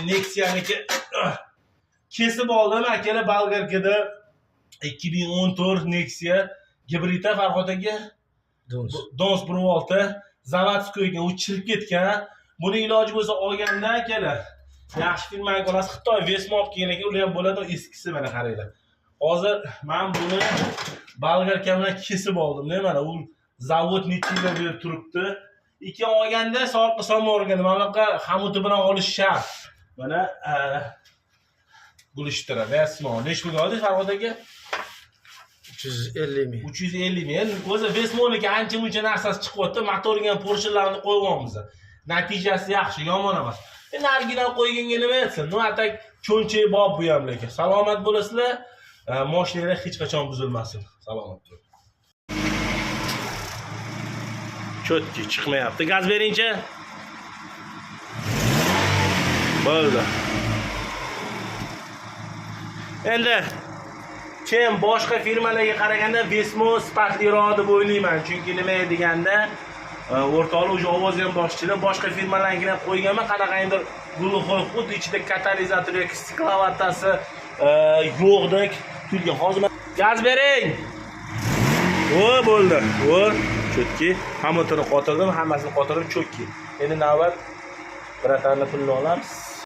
Nexia'niki kesib oldim akalar Bolgarkada 2014 Nexia gibrida Farhod aka. Dons Pro-6 zavodskoyga o'chirib ketgan. Buni iloji bo'lsa olganda akalar. Yaxshi firmaga olasiz. Xitoy Vesmo olib kelgan ekan, ular ham bo'ladi, eskisi mana qaranglar. Hozir men buni Bolgarkamdan kesib oldim. Mana u zavod nechida berib turibdi. Ikki olganda soqqa solma o'rganda. Mana bunaqa xamuti bilan olish shart. Mana bo'lishtiradi. Vesmo. Nech pulga oldi Farhod aka? 350 ming. 350 ming. O'zi Vesmoniki ancha-muncha narsasi chiqyapti. Motorga ham Porsche'larni qo'yganmiz. Natijasi yaxshi, yomon emas. Endi original qo'yganga nima etsin? No atak cho'nchak bob bu ham lekin. Salomat bo'lasizlar. Mashinalar hech qachon buzilmasin. Salomat bo'ling. Chotki chiqmayapti. Gaz beringchi. Bo'ldi. Endi Chem boshqa firmalarga qaraganda Vesmo sifatliroq deb o'ylayman. Chunki nima deganda o'rtoqlar o'sha ovozi ham boshchilar boshqa firmalarga qo'yganman, qanaqandir gulxoy xuddi ichida katalizator yoki stiklovatasi yo'qdek turgan. Hozir gaz bering. O bo'ldi. O chotki, hammasini qotirdim, hammasini qotirib chotki. Endi navbat biratarni pulni olamiz.